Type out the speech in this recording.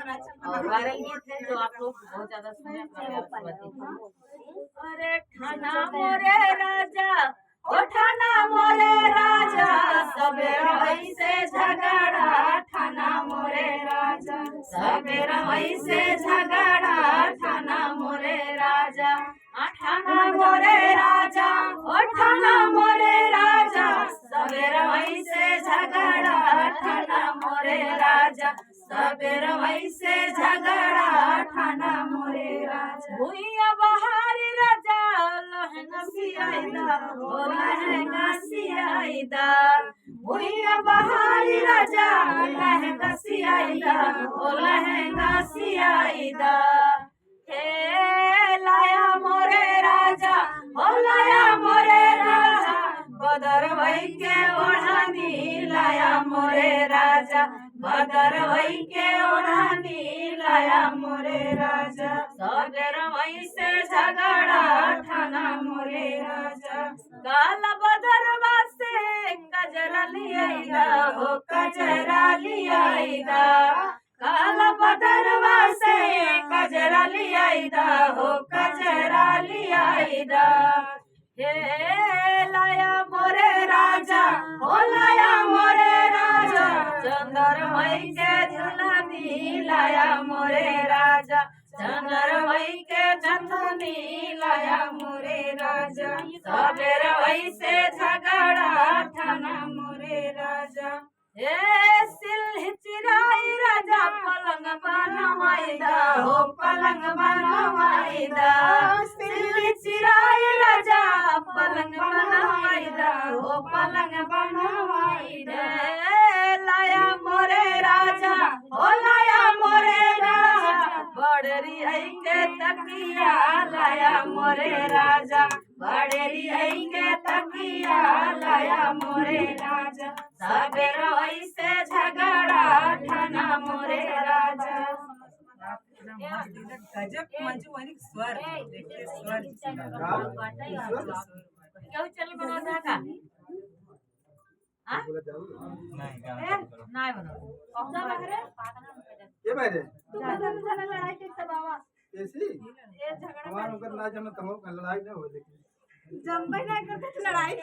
और वायरल गीत है जो आप लोग बहुत ज्यादा सुने अरे ठाना मोरे राजा ओ ठाना मोरे राजा सबेरा वैसे झगड़ा ठाना मोरे राजा सबेरा वैसे झगड़ा ठाना मोरे राजा ठाना मोरे राजा ओ ठाना मोरे राजा सबेरा वैसे झगड़ा ठाना मोरे राजा सबेरा वैसे झगड़ा ठाना मोरे राजा भुइया बहारी राजा लहंगा सियाइदा ओ लहंगा सियाइदा भुइया बहारी राजा लहंगा सियाइदा ओ लहंगा सियाइदा हे लाया मोरे राजा ओ लाया मोरे राजा बदर वही के ओढ़ानी लाया मोरे राजा बदर वही के ओढ़ानी लाया मोरे राजा सबेर वही से झगड़ा ठाना मोरे राजा काला बदरवा से कजरा लियाइदा हो कजरा लियाइदा काला बदरवा से कजरा लियाइदा हो कजरा लियाइदा हे लाया मोरे राजा ओ लाया मोरे राजा चंदर मई के झुलानी लाया मोरे राजा चंदर मई के झंझनी लाया मोरे राजा सबेर वही से झगड़ा ठाना मोरे राजा हे सिल्ही चिराई राजा पलंग बनवाइदा हो पलंग बनवाइदा सिल्ही चिराई राजा पलंग बनवाइदा हो पलंग बनवाइदा लाया मोरे राजा हो लाया मोरे राजा बड़री आई के तकिया लाया मोरे राजा बड़री आई के तकिया लाया मोरे राजा सबेर वैसे झगड़ा ठाना मोरे राजा गजब मंजूवनिक स्वर देखिए स्वर क्यों चल बना था का नहीं बना औसा बाहर ये बाहर झगड़ा लड़ाई के तबावा कैसी ये झगड़ा हमार होकर ना जम तम का लड़ाई ना हो लेकिन जम ना करते लड़ाई